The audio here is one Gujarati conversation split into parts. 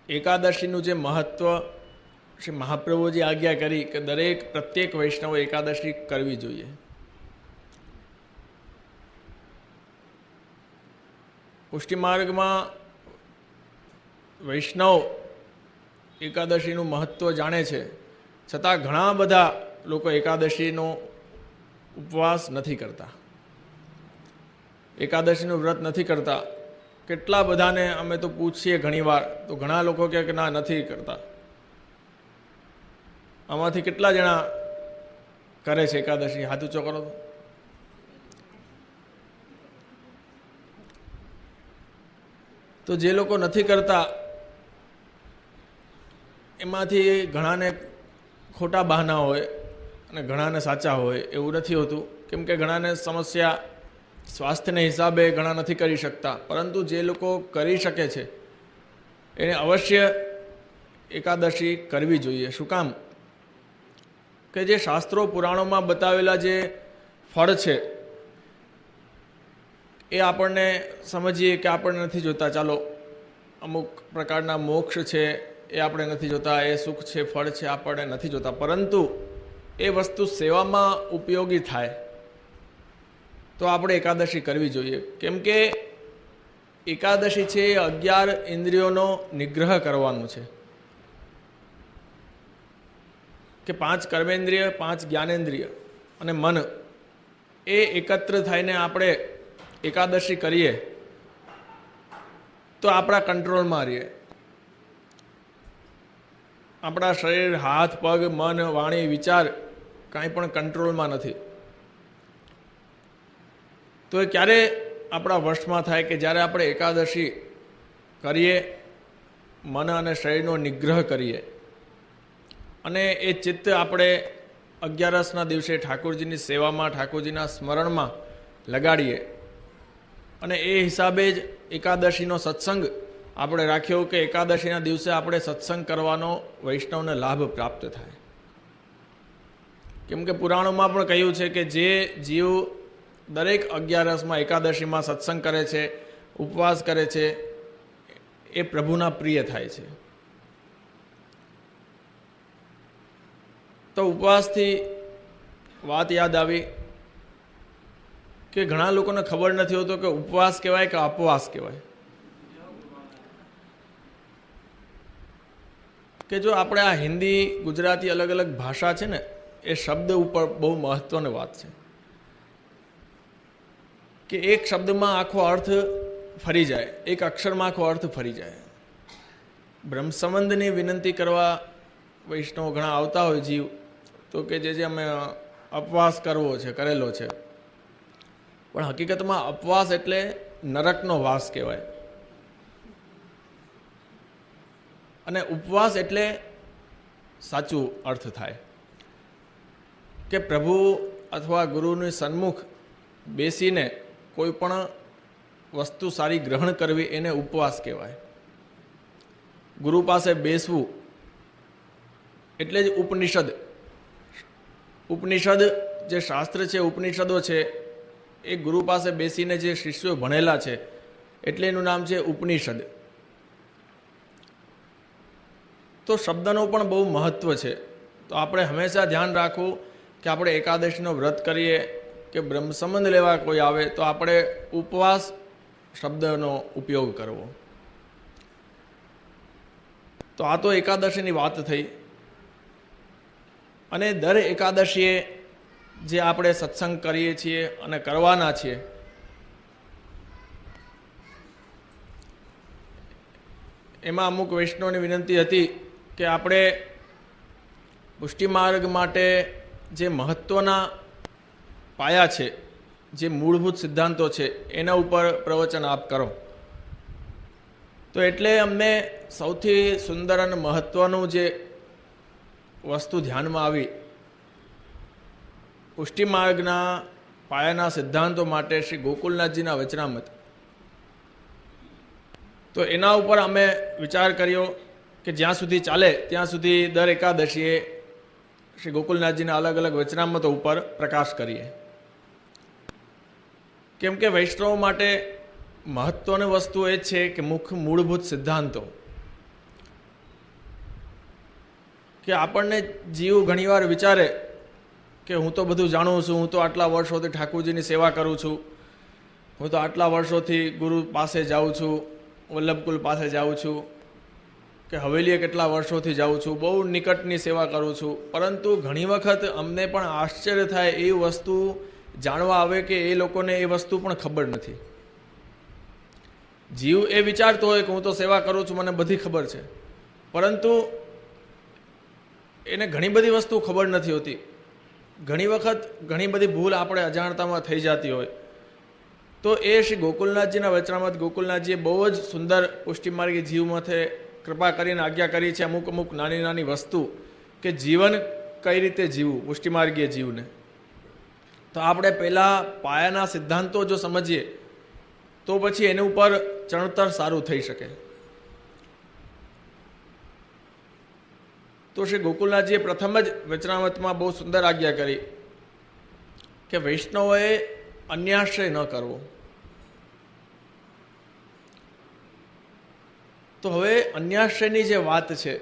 એકાદશીનું જે મહત્ત્વ શ્રી મહાપ્રભુજી આજ્ઞા કરી કે પ્રત્યેક વૈષ્ણવ એકાદશી કરવી જોઈએ. પુષ્ટિમાર્ગમાં વૈષ્ણવ એકાદશીનું મહત્ત્વ જાણે છે, છતાં ઘણા બધા લોકો એકાદશીનો ઉપવાસ નથી કરતા, એકાદશીનું વ્રત નથી કરતા. કેટલા બધાને અમે તો પૂછીએ ઘણીવાર, તો ઘણા લોકો કહે કે ના, નથી કરતા. આમાંથી કેટલા જણા કરે છે એકાદશી? હાથ ઊંચો કરો. તો જે લોકો નથી કરતા એમાંથી ઘણાને ખોટા બહાના હોય અને ઘણાને સાચા હોય, એવું નથી હોતું. કેમ કે ઘણાને સમસ્યા સ્વાસ્થ્યના હિસાબે ઘણા નથી કરી શકતા, પરંતુ જે લોકો કરી શકે છે એને અવશ્ય એકાદશી કરવી જોઈએ. શું કામ? કે જે શાસ્ત્રો પુરાણોમાં બતાવેલા જે ફળ છે એ આપણને સમજીએ કે આપણે નથી જોતા. ચાલો, અમુક પ્રકારના મોક્ષ છે એ આપણે નથી જોતા, એ સુખ છે, ફળ છે, આપણે નથી જોતા, પરંતુ એ વસ્તુ સેવામાં ઉપયોગી થાય તો આપણે એકાદશી કરવી જોઈએ. કેમ કે એકાદશી છે એ 11 ઇન્દ્રિયોનો નિગ્રહ કરવાનું છે, કે 5 કર્મેન્દ્રિય, 5 જ્ઞાનેન્દ્રિય અને મન એ એકત્ર થઈને આપણે એકાદશી કરીએ તો આપણા કંટ્રોલમાં રહીએ. આપણા શરીર, હાથ, પગ, મન, વાણી, વિચાર કાંઈ પણ કંટ્રોલમાં નથી. તો એ ક્યારે આપણા વશમાં થાય? કે જ્યારે આપણે એકાદશી કરીએ, મન અને શરીરનો નિગ્રહ કરીએ અને એ ચિત્ત આપણે 11ના દિવસે ઠાકોરજીની સેવામાં, ઠાકોરજીના સ્મરણમાં લગાડીએ. અને એ હિસાબે જ એકાદશીનો સત્સંગ આપણે રાખ્યો કે એકાદશીના દિવસે આપણે સત્સંગ કરવાનો વૈષ્ણવને લાભ પ્રાપ્ત થાય. કેમ કે પુરાણોમાં પણ કહ્યું છે કે જે જીવ દરેક 11માં એકાદશીમાં સત્સંગ કરે છે, ઉપવાસ કરે છે, એ પ્રભુના પ્રિય થાય છે. તો ઉપવાસથી વાત યાદ આવી કે ઘણા લોકોને ખબર નથી હોતો કે ઉપવાસ કહેવાય કે અપવાસ કહેવાય. કે જો આપણે આ હિન્દી, ગુજરાતી અલગ અલગ ભાષા છે ને, એ શબ્દ ઉપર બહુ મહત્વની વાત છે કે એક શબ્દમાં આખો અર્થ ફરી જાય, એક અક્ષરમાં આખો અર્થ ફરી જાય. બ્રહ્મ સંબંધની વિનંતી કરવા વૈષ્ણવ ઘણા આવતા હોય જીવ, તો કે જે અમે અપવાસ કરવો છે, કરેલો છે. પણ હકીકતમાં અપવાસ એટલે નરકનો વાસ કહેવાય, અને ઉપવાસ એટલે સાચું અર્થ થાય કે પ્રભુ અથવા ગુરુની સન્મુખ બેસીને કોઈ પણ વસ્તુ સારી ગ્રહણ કરવી, એને ઉપવાસ કહેવાય. ગુરુ પાસે બેસવું એટલે જ ઉપનિષદ. ઉપનિષદ જે શાસ્ત્ર છે, ઉપનિષદો છે, એ ગુરુ પાસે બેસીને જે શિષ્યો ભણેલા છે એટલે એનું નામ છે ઉપનિષદ. તો શબ્દનું પણ બહુ મહત્ત્વ છે. તો આપણે હંમેશા ધ્યાન રાખવું કે આપણે એકાદશીનો વ્રત કરીએ કે બ્રહ્મ સંબંધ લેવા કોઈ આવે તો આપણે ઉપવાસ શબ્દનો ઉપયોગ કરવો. તો આ તો એકાદશીની વાત થઈ. અને દર એકાદશીએ જે આપણે સત્સંગ કરીએ છીએ અને કરવાના છીએ, એમાં અમુક વૈષ્ણવની વિનંતી હતી કે આપણે પુષ્ટિમાર્ગ માટે જે મહત્ત્વના પાયા છે, જે મૂળભૂત સિદ્ધાંતો છે, એના ઉપર પ્રવચન આપ કરો. તો એટલે અમને સૌથી સુંદર અને મહત્ત્વનું જે વસ્તુ ધ્યાનમાં આવી, પુષ્ટિમાર્ગના પાયાના સિદ્ધાંતો માટે શ્રી ગોકુલનાથજીના વચનામૃત. તો એના ઉપર અમે વિચાર કર્યો કે જ્યાં સુધી ચાલે ત્યાં સુધી દર એકાદશીએ શ્રી ગોકુલનાથજીના અલગ અલગ વચનામૃતો ઉપર પ્રકાશ કરીએ. કેમ કે વૈષ્ણવ માટે મહત્ત્વની વસ્તુ એ છે કે મૂળભૂત સિદ્ધાંતો. કે આપણને જીવ ઘણીવાર વિચારે કે હું તો બધું જાણું છું, હું તો આટલા વર્ષોથી ઠાકોરજીની સેવા કરું છું, હું તો આટલા વર્ષોથી ગુરુ પાસે જાઉં છું, વલ્લભકુલ પાસે જાઉં છું, કે હવેલીએ કેટલા વર્ષોથી જાઉં છું, બહુ નિકટની સેવા કરું છું. પરંતુ ઘણી વખત અમને પણ આશ્ચર્ય થાય એ વસ્તુ જાણવા આવે કે એ લોકોને એ વસ્તુ પણ ખબર નથી. જીવ એ વિચારતો હોય કે હું તો સેવા કરું છું, મને બધી ખબર છે, પરંતુ એને ઘણી બધી વસ્તુ ખબર નથી હોતી. ઘણી વખત ઘણી બધી ભૂલ આપણે અજાણતામાં થઈ જતી હોય. તો એ શ્રી ગોકુલનાથજીના વચનામૃત ગોકુલનાથજીએ બહુ જ સુંદર પુષ્ટિમાર્ગી જીવ માથે કૃપા કરીને આજ્ઞા કરી છે. અમુક અમુક નાની નાની વસ્તુ કે જીવન કઈ રીતે જીવવું પુષ્ટિમાર્ગીય જીવને. તો આપણે પહેલાં પાયાના સિદ્ધાંતો જો સમજીએ તો પછી એની ઉપર ચણતર સારું થઈ શકે. તો શ્રી ગોકુલનાથજીએ પ્રથમ જ વચનામૃતમાં બહુ સુંદર આજ્ઞા કરી કે વૈષ્ણવોએ અન્યાશ્રય ન કરવો. તો હવે અન્યાશ્રયની જે વાત છે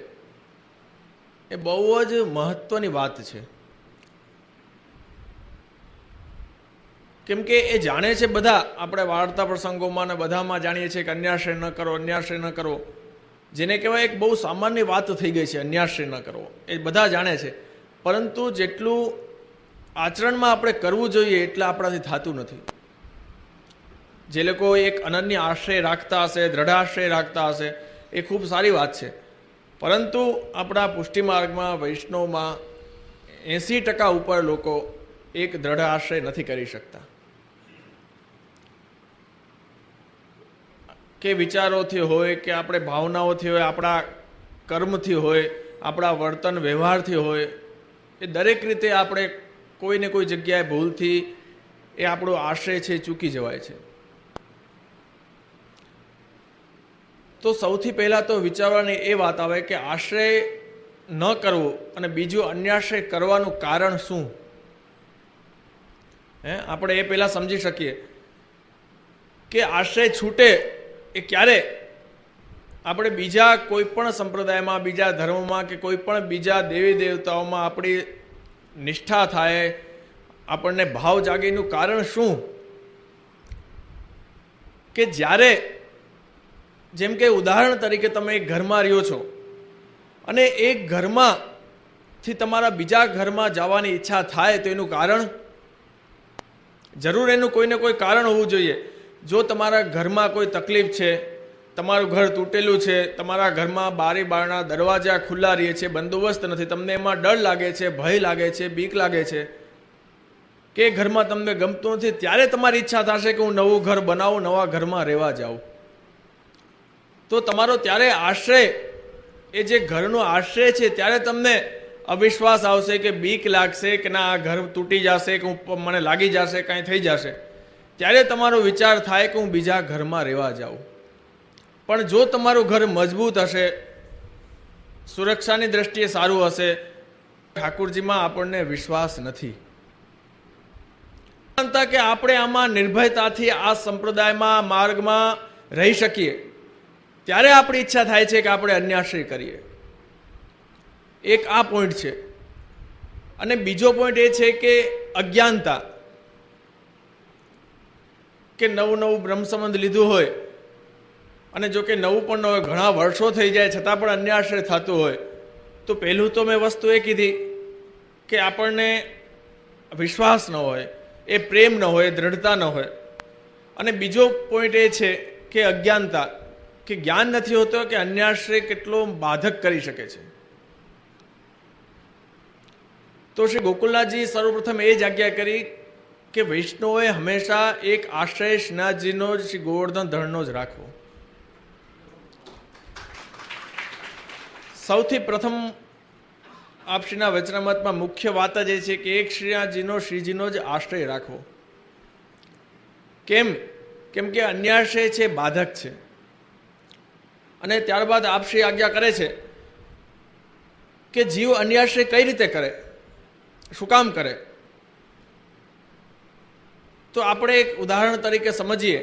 એ બહુ જ મહત્વની વાત છે. કેમ કે એ જાણે છે બધા, આપણે વાર્તા પ્રસંગોમાં ને બધામાં જાણીએ છીએ કે અન્યાશ્રય ન કરો, અન્યાશ્રય ન કરો, જેને કહેવાય એક બહુ સામાન્ય વાત થઈ ગઈ છે અન્યાશ્રય ન કરવો, એ બધા જાણે છે. પરંતુ જેટલું આચરણમાં આપણે કરવું જોઈએ એટલે આપણાથી થતું નથી. જે લોકો એક અનન્ય આશ્રય રાખતા હશે, દ્રઢ આશ્રય રાખતા હશે, એ ખૂબ સારી વાત છે. પરંતુ આપણા પુષ્ટિમાર્ગમાં વૈષ્ણવમાં 80% ઉપર લોકો એક દ્રઢ આશ્રય નથી કરી શકતા. કે વિચારોથી હોય, કે આપણે ભાવનાઓથી હોય, આપણા કર્મથી હોય, આપણા વર્તન વ્યવહારથી હોય, એ દરેક રીતે આપણે કોઈને કોઈ જગ્યાએ ભૂલથી એ આપણો આશ્રય છે ચૂકી જવાય છે. તો સૌથી પહેલાં તો વિચારવાની એ વાત આવે કે આશ્રય ન કરવો અને બીજું અન્યાશ્રય કરવાનું કારણ શું. આપણે એ પહેલાં સમજી શકીએ કે આશ્રય છૂટે એ ક્યારે આપણે બીજા કોઈ પણ સંપ્રદાયમાં, બીજા ધર્મમાં કે કોઈ પણ બીજા દેવી દેવતાઓમાં આપણી નિષ્ઠા થાય, આપણને ભાવ જાગેનું કારણ શું કે જ્યારે જેમ કે ઉદાહરણ તરીકે તમે એક ઘરમાં રહ્યો છો અને એક ઘરમાંથી તમારા બીજા ઘરમાં જવાની ઈચ્છા થાય તો એનું કારણ જરૂર એનું કોઈને કોઈ કારણ હોવું જોઈએ. જો તમારા ઘરમાં કોઈ તકલીફ છે, તમારું ઘર તૂટેલું છે, તમારા ઘરમાં બારી બારણા દરવાજા ખુલ્લા રહે છે, બંદોબસ્ત નથી, તમને એમાં ડર લાગે છે, ભય લાગે છે, બીક લાગે છે, કે ઘરમાં તમને ગમતું નથી, ત્યારે તમારી ઈચ્છા થશે કે હું નવું ઘર બનાવું, નવા ઘરમાં રહેવા જાઉં. તો તમારો ત્યારે આશ્રય, એ જે ઘરનો આશ્રય છે, ત્યારે તમને અવિશ્વાસ આવશે કે બીક લાગશે કે ના આ ઘર તૂટી જશે, કે મને લાગી જશે, કાંઈ થઈ જશે. ત્યારે તમારો વિચાર થાય કે હું બીજા ઘરમાં રહેવા જાઉં. પણ જો તમારું ઘર મજબૂત હશે, સુરક્ષાની દ્રષ્ટિએ સારું હશે, ઠાકોરજીમાં આપણને વિશ્વાસ નથી કે આપણે આમાં નિર્ભયતાથી આ સંપ્રદાયમાં માર્ગમાં રહી શકીએ, ત્યારે આપણી ઈચ્છા થાય છે કે આપણે અન્યાશ્રય કરીએ. એક આ પોઈન્ટ છે. અને બીજો પોઈન્ટ એ છે કે અજ્ઞાનતા, કે નવું નવું બ્રહ્મ સંબંધ લીધું હોય અને જો કે નવું પણ ન હોય, ઘણા વર્ષો થઈ જાય છતાં પણ અન્યાશ્રય થતું હોય, તો પહેલું તો મેં વસ્તુ એ કીધી કે આપણને વિશ્વાસ ન હોય, એ પ્રેમ ન હોય, દ્રઢતા ન હોય. અને બીજો પોઈન્ટ એ છે કે અજ્ઞાનતા, કે જ્ઞાન નથી હોતો કે અન્યાશ્રય કેટલો બાધક કરી શકે છે. તો શ્રી ગોકુલનાથજી સર્વપ્રથમ એ જ આજ્ઞા કરી કે વૈષ્ણવોએ હંમેશા એક આશ્રય શ્રીનાથજીનો જ, શ્રી ગોવર્ધન ધરણનો જ રાખવો. સૌથી પ્રથમ આપશ્રીના વચનામૃતમાં મુખ્ય વાત જ એ છે કે એક શ્રીનાથજીનો, શ્રીજીનો જ આશ્રય રાખવો. કેમ? કેમ કે અન્યાશ્રય છે બાધક છે. અને ત્યારબાદ આપશ્રી આજ્ઞા કરે છે કે જીવ અન્યાશ્રય કઈ રીતે કરે, શું કામ કરે. તો આપણે એક ઉદાહરણ તરીકે સમજીએ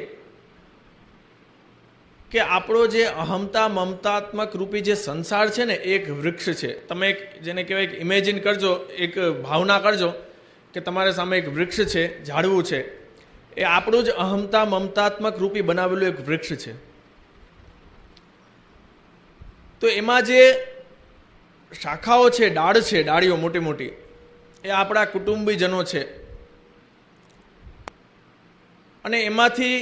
કે આપણો જે અહમતા મમતાત્મક રૂપી જે સંસાર છે ને એ એક વૃક્ષ છે. તમે એક જેને કહેવાય કે ઇમેજિન કરજો, એક ભાવના કરજો કે તમારી સામે એક વૃક્ષ છે, ઝાડવું છે. એ આપણું જ અહમતા મમતાત્મક રૂપી બનાવેલું એક વૃક્ષ છે. તો એમાં જે શાખાઓ છે, ડાળ છે, ડાળીઓ મોટી મોટી, એ આપણા કુટુંબીજનો છે. અને એમાંથી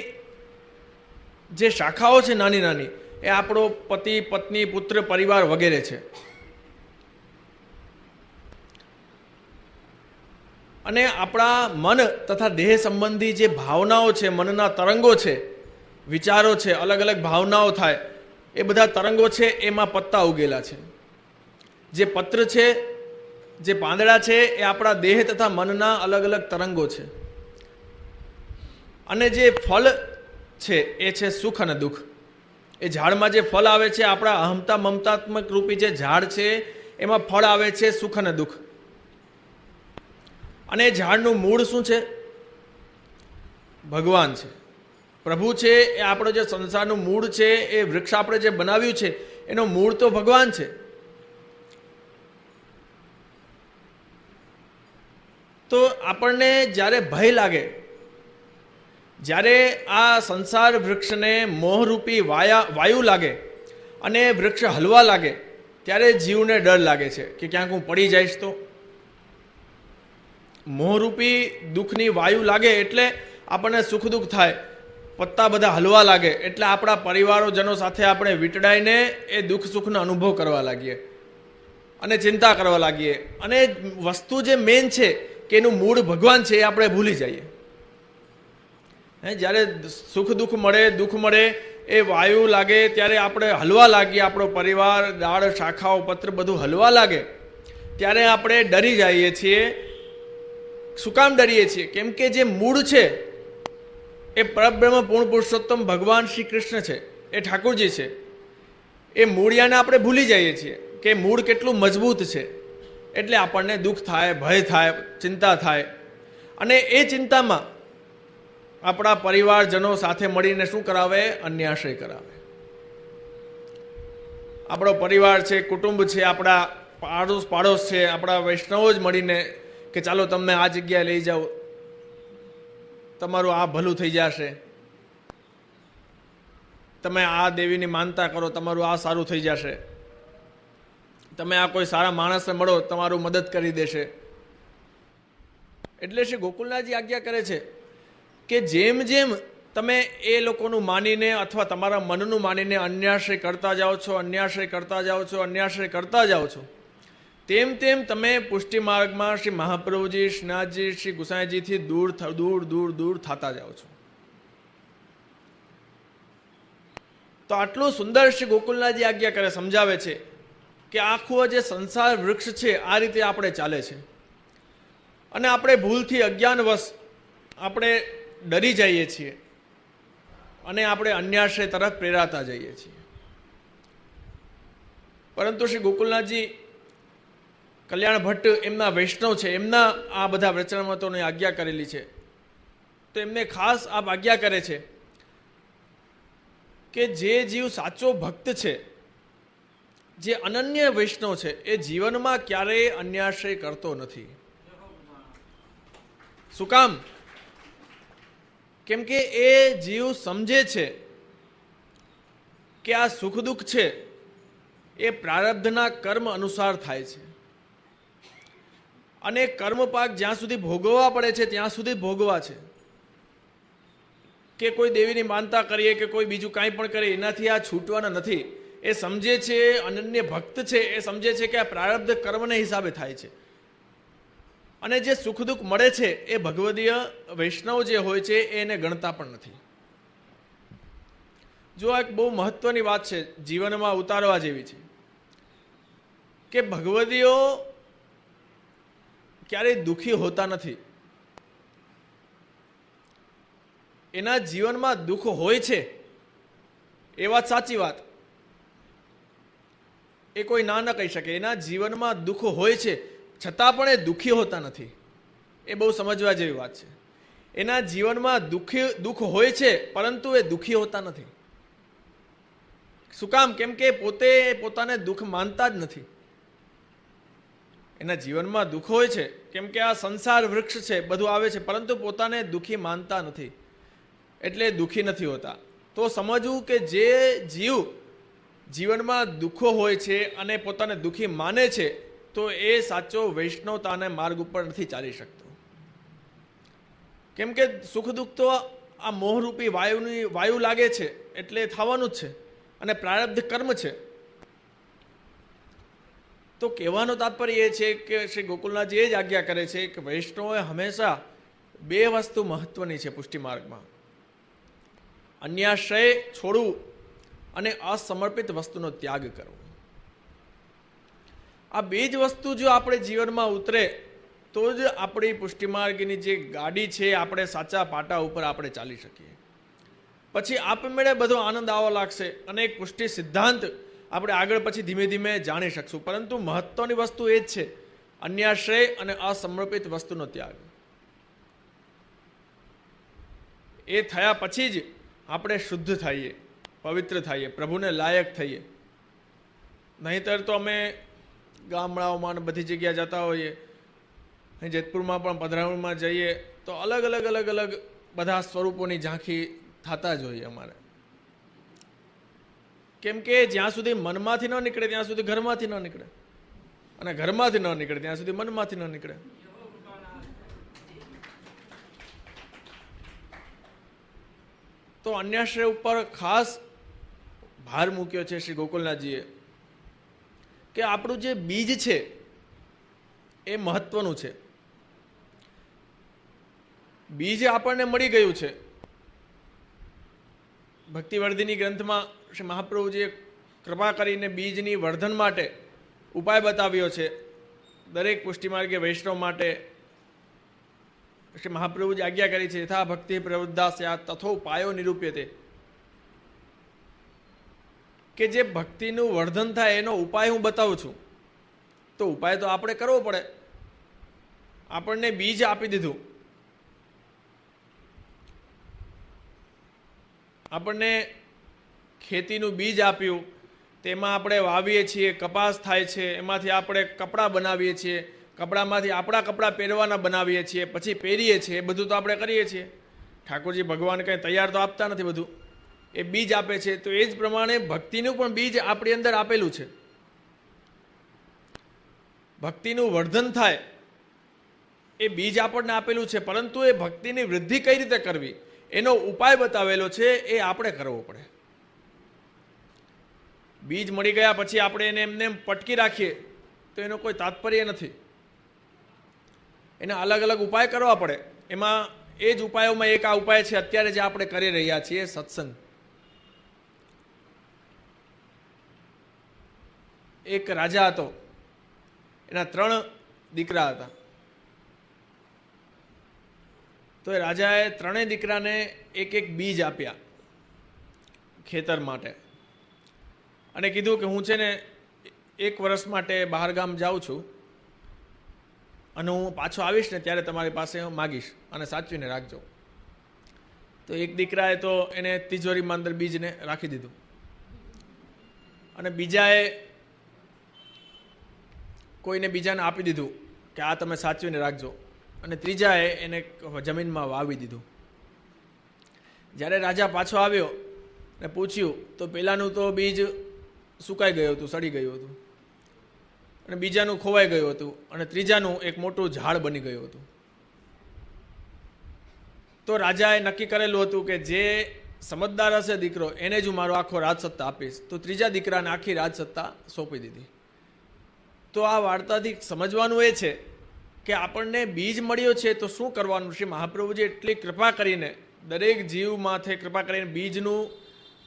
જે શાખાઓ છે નાની નાની, એ આપણો પતિ પત્ની પુત્ર પરિવાર વગેરે છે. અને આપણા મન તથા દેહ સંબંધી જે ભાવનાઓ છે, મનના તરંગો છે, વિચારો છે, અલગ અલગ ભાવનાઓ થાય, એ બધા તરંગો છે, એમાં પત્તા ઉગેલા છે. જે પત્ર છે, જે પાંદડા છે, એ આપણા દેહ તથા મનના અલગ અલગ તરંગો છે. અને જે ફળ છે એ છે સુખ અને દુઃખ. એ ઝાડમાં જે ફળ આવે છે, આપણા અહમતા મમતાત્મક રૂપી જે ઝાડ છે, એમાં ફળ આવે છે સુખ અને દુઃખ. અને એ ઝાડનું મૂળ શું છે? ભગવાન છે, પ્રભુ છે. એ આપણો જે સંસારનું મૂળ છે, એ વૃક્ષ આપણે જે બનાવ્યું છે, એનો મૂળ તો ભગવાન છે. તો આપણને જ્યારે ભય લાગે, જ્યારે આ સંસાર વૃક્ષને મોહરૂપી વાયુ લાગે અને વૃક્ષ હલવા લાગે, ત્યારે જીવને ડર લાગે છે કે ક્યાંક હું પડી જઈશ તો. મોહરૂપી દુઃખની વાયુ લાગે એટલે આપણને સુખ દુઃખ થાય, પત્તા બધા હલવા લાગે એટલે આપણા પરિવારોજનો સાથે આપણે વીંટળાઈને એ દુઃખ સુખનો અનુભવ કરવા લાગીએ અને ચિંતા કરવા લાગીએ. અને વસ્તુ જે મેન છે કે એનું મૂળ ભગવાન છે, એ આપણે ભૂલી જઈએ. જ્યારે સુખ દુઃખ મળે, દુઃખ મળે, એ વાયુ લાગે ત્યારે આપણે હલવા લાગીએ, આપણો પરિવાર, ડાળ, શાખાઓ, પત્ર બધું હલવા લાગે ત્યારે આપણે ડરી જઈએ છીએ. શું કામ ડરીએ છીએ? કેમ કે જે મૂળ છે એ પરબ્રહ્મ પૂર્ણ પુરુષોત્તમ ભગવાન શ્રી કૃષ્ણ છે, એ ઠાકોરજી છે. એ મૂળિયાને આપણે ભૂલી જઈએ છીએ કે મૂળ કેટલું મજબૂત છે. એટલે આપણને દુઃખ થાય, ભય થાય, ચિંતા થાય. અને એ ચિંતામાં આપણા પરિવારજનો સાથે મળીને શું કરાવે? અન્યાશ્રય કરાવે. આપણો પરિવાર છે, કુટુંબ છે, આપણા પાડોશ છે, આપણા વૈષ્ણવો જ મળીને કે ચાલો તમને આ જગ્યાએ લઈ જાઓ, તમારું આ ભલું થઈ જશે, તમે આ દેવીની માનતા કરો, તમારું આ સારું થઈ જશે, તમે આ કોઈ સારા માણસને મળો, તમારું મદદ કરી દેશે. એટલે શ્રી ગોકુલનાથજી આજ્ઞા કરે છે કે જેમ જેમ તમે એ લોકોનું માનીને અથવા તમારા મનનું માનીને અન્યાશ્રય કરતા જાઓ છો, અન્યાશ્રય કરતા જાઓ છો, અન્યાશ્રય કરતા જાઓ છો, તેમ તેમ તમે પુષ્ટિ માર્ગમાં શ્રી મહાપ્રભુજી, શ્રીનાથજી, શ્રી ગુસાઈજીથી દૂર દૂર દૂર દૂર થતા જાઓ છો. તો આટલું સુંદર શ્રી ગોકુલનાથજી આજ્ઞા કરે, સમજાવે છે કે આખું જે સંસાર વૃક્ષ છે, આ રીતે આપણે ચાલે છે. અને આપણે ભૂલથી અજ્ઞાનવશ આપણે ડરી જઈએ છીએ અને આપણે અન્યાશ્રય તરફ પ્રેરાતા જઈએ છીએ. પરંતુ શ્રી ગોકુલનાથજી કલ્યાણ ભટ્ટ એમના વૈષ્ણવ છે, એમના આ બધા વચનામૃતોની આજ્ઞા કરેલી છે. તો એમને ખાસ આ આજ્ઞા કરે છે કે જે જીવ સાચો ભક્ત છે, જે અનન્ય વૈષ્ણવ છે, એ જીવનમાં ક્યારેય અન્યાશ્રય કરતો નથી. શું કામ? કેમ કે એ જીવ સમજે છે કે આ સુખ દુઃખ છે એ પ્રારબ્ધના કર્મ અનુસાર થાય છે. અને કર્મપાક જ્યાં સુધી ભોગવવા પડે છે ત્યાં સુધી ભોગવા છે. કે કોઈ દેવીની માનતા કરીએ કે કોઈ બીજું કાંઈ પણ કરીએ, એનાથી આ છૂટવાના નથી. એ સમજે છે, અનન્ય ભક્ત છે, એ સમજે છે કે આ પ્રારબ્ધ કર્મને હિસાબે થાય છે. અને જે સુખ દુઃખ મળે છે એ ભગવદીય વૈષ્ણવ જે હોય છે એને ગણતા પણ નથી. જો આ એક બહુ મહત્વની વાત છે, જીવનમાં ઉતારવા જેવી છે કે ભગવદીયો ક્યારેય દુઃખી હોતા નથી. એના જીવનમાં દુઃખ હોય છે એ વાત સાચી વાત, એ કોઈ ના ન કહી શકે. એના જીવનમાં દુઃખ હોય છે છતાં પણ એ દુઃખી હોતા નથી. એ બહુ સમજવા જેવી વાત છે. એના જીવનમાં દુઃખ હોય છે પરંતુ એ દુઃખી હોતા નથી. શું કામ? કેમ કે પોતે પોતાને દુઃખ માનતા જ નથી. એના જીવનમાં દુઃખ હોય છે, કેમ કે આ સંસાર વૃક્ષ છે, બધું આવે છે, પરંતુ પોતાને દુઃખી માનતા નથી, એટલે દુઃખી નથી હોતા. તો સમજવું કે જે જીવ જીવનમાં દુઃખો હોય છે અને પોતાને દુઃખી માને છે, તો એ સાચો વૈષ્ણવતાના માર્ગ ઉપર નથી ચાલી શકતો. કેમ કે સુખ દુઃખ તો આ મોહરૂપી વાયુ લાગે છે, એટલે થવાનું જ છે, અને પ્રારબ્ધ કર્મ છે. તો કહેવાનો તાત્પર્ય એ છે કે શ્રી ગોકુલનાથજી એ જ આજ્ઞા કરે છે કે વૈષ્ણવોએ હંમેશા બે વસ્તુ મહત્વની છે પુષ્ટિ માર્ગમાં: અન્યાશ્રય છોડવું અને અસમર્પિત વસ્તુનો ત્યાગ કરવો. આ બે જ વસ્તુ જો આપણે જીવનમાં ઉતરે તો જ આપણી પુષ્ટિ માર્ગની જે ગાડી છે આપણે સાચા પાટા ઉપર આપણે ચાલી શકીએ. પછી આપમેળે બધો આનંદ આવવા લાગશે અને એક પુષ્ટિ સિદ્ધાંત આપણે આગળ પછી ધીમે ધીમે જાણી શકશું. પરંતુ મહત્વની વસ્તુ એ જ છે અન્યાશ્રય અને અસમર્પિત વસ્તુનો ત્યાગ. એ થયા પછી જ આપણે શુદ્ધ થઈએ, પવિત્ર થઈએ, પ્રભુને લાયક થઈએ. નહીંતર તો અમે ગામડાઓમાં બધી જગ્યાએ જતા હોઈએ, અહીં જેતપુરમાં પણ પધરામણીમાં જઈએ તો અલગ અલગ બધા સ્વરૂપોની ઝાંખી થતા જ હોઈએ અમારે. કેમ કે જ્યાં સુધી મનમાંથી ન નીકળે ત્યાં સુધી ઘરમાંથી ન નીકળે, અને ઘરમાંથી ન નીકળે ત્યાં સુધી મનમાંથી ન નીકળે. તો અન્યાશ્રય ઉપર ખાસ ભાર મૂક્યો છે શ્રી ગોકુલનાથજીએ કે આપણું જે બીજ છે એ મહત્વનું છે. બીજ આપણને મળી ગયું છે. ભક્તિવર્ધિની ગ્રંથમાં શ્રી મહાપ્રભુજીએ કૃપા કરીને બીજની વર્ધન માટે ઉપાય બતાવ્યો છે. દરેક પુષ્ટિ માર્ગે વૈષ્ણવ માટે શ્રી મહાપ્રભુજી આજ્ઞા કરી છે યથા ભક્તિ પ્રવૃદ્ધા સ્યાત્ તથો ઉપાયો નિરૂપ્યતે, કે જે ભક્તિનું વર્ધન થાય એનો ઉપાય હું બતાવું છું. તો ઉપાય તો આપણે કરવો પડે. આપણને બીજ આપી દીધું, આપણને ખેતીનું બીજ આપ્યું, તેમાં આપણે વાવીએ છીએ, કપાસ થાય છે, એમાંથી આપણે કપડાં બનાવીએ છીએ, કપડામાંથી આપણા કપડાં પહેરવાના બનાવીએ છીએ, પછી પહેરીએ છીએ. એ બધું તો આપણે કરીએ છીએ. ઠાકોરજી ભગવાન કંઈ તૈયાર તો આપતા નથી, બધું એ બીજ આપે છે. તો એ જ પ્રમાણે ભક્તિનું પણ બીજ આપણી અંદર આપેલું છે. ભક્તિનું વર્ધન થાય એ બીજ આપણને આપેલું છે, પરંતુ એ ભક્તિની વૃદ્ધિ કઈ રીતે કરવી એનો ઉપાય બતાવેલો છે, એ આપણે કરવો પડે. બીજ મળી ગયા પછી આપણે એને એમને પટકી રાખીએ તો એનો કોઈ તાત્પર્ય નથી. એના અલગ અલગ ઉપાય કરવા પડે. એમાં એ જ ઉપાયોમાં એક આ ઉપાય છે અત્યારે જે આપણે કરી રહ્યા છીએ, સત્સંગ. એક રાજા હતો, એના 3 દીકરા હતા. તો એ રાજાએ 3 દીકરાને એક બીજ આપ્યા ખેતર માટે, અને કીધું કે હું છે ને 1 વર્ષ માટે બહાર ગામ જાઉં છું, અને હું પાછો આવીશ ને ત્યારે તમારી પાસે હું માગીશ, અને સાચવીને રાખજો. તો એક દીકરાએ તો એને તિજોરીમાં અંદર બીજને રાખી દીધું, અને બીજાએ કોઈને બીજાને આપી દીધું કે આ તમે સાચવીને રાખજો, અને ત્રીજાએ એને જમીનમાં વાવી દીધું. જ્યારે રાજા પાછો આવ્યો ને પૂછ્યું તો પહેલાંનું તો બીજ સુકાઈ ગયું હતું, સડી ગયું હતું, અને બીજાનું ખોવાઈ ગયું હતું, અને ત્રીજાનું એક મોટું ઝાડ બની ગયું હતું. તો રાજાએ નક્કી કરેલું હતું કે જે સમજદાર હશે દીકરો એને જ હું મારો આખો રાજસત્તા આપીશ. તો ત્રીજા દીકરાને આખી રાજસત્તા સોંપી દીધી. તો આ વાર્તાથી સમજવાનું એ છે કે આપણને બીજ મળ્યો છે તો શું કરવાનું. શ્રી મહાપ્રભુજી એટલી કૃપા કરીને દરેક જીવ માથે કૃપા કરીને બીજનું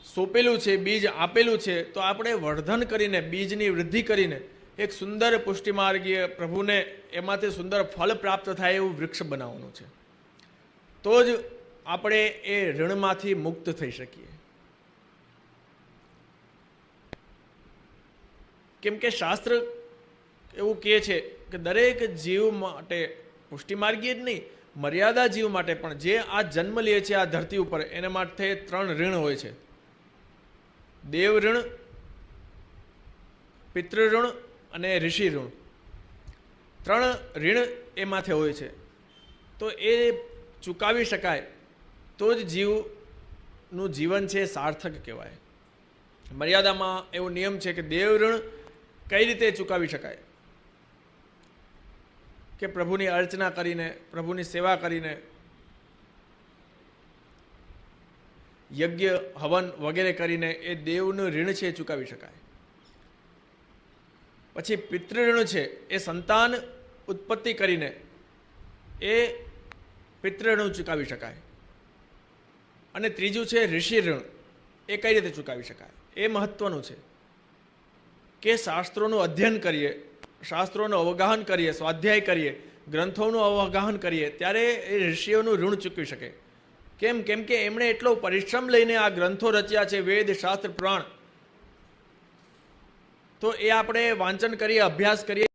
સોંપેલું છે, બીજ આપેલું છે. તો આપણે વર્ધન કરીને, બીજની વૃદ્ધિ કરીને એક સુંદર પુષ્ટિમાર્ગીય પ્રભુને એમાંથી સુંદર ફળ પ્રાપ્ત થાય એવું વૃક્ષ બનાવવાનું છે. તો જ આપણે એ ઋણમાંથી મુક્ત થઈ શકીએ. કેમ કે શાસ્ત્ર એવું કહે છે કે દરેક જીવ માટે, પુષ્ટિમાર્ગીય જ નહીં, મર્યાદા જીવ માટે પણ, જે આ જન્મ લે છે આ ધરતી ઉપર, એના માટે 3 ઋણ હોય છે: દેવ ઋણ, પિતૃ અને ઋષિ ઋણ, 3 ઋણ એ માથે હોય છે. તો એ ચૂકવી શકાય તો જ જીવનું જીવન છે સાર્થક કહેવાય. મર્યાદામાં એવો નિયમ છે કે દેવ ઋણ કઈ રીતે ચૂકવી શકાય કે પ્રભુની અર્ચના કરીને, પ્રભુની સેવા કરીને, યજ્ઞ હવન વગેરે કરીને એ દેવનું ઋણ છે એ ચૂકવી શકાય. પછી પિતૃ ઋણ છે એ સંતાન ઉત્પત્તિ કરીને એ પિતૃ ઋણ ચૂકવી શકાય. અને ત્રીજું છે ઋષિ ઋણ, એ કઈ રીતે ચૂકવી શકાય. એ મહત્વનું છે કે શાસ્ત્રોનું અધ્યયન કરીએ, શાસ્ત્રોનું અવગાહન કરીએ, સ્વાધ્યાય કરીએ, ગ્રંથોનું અવગાહન કરીએ ત્યારે એ ઋષિઓનું ઋણ ચૂકવી શકે. કેમ કે એમણે એટલો પરિશ્રમ લઈને આ ગ્રંથો રચ્યા છે, વેદ શાસ્ત્ર પુરાણ. તો એ આપણે વાંચન કરીએ, અભ્યાસ કરીએ,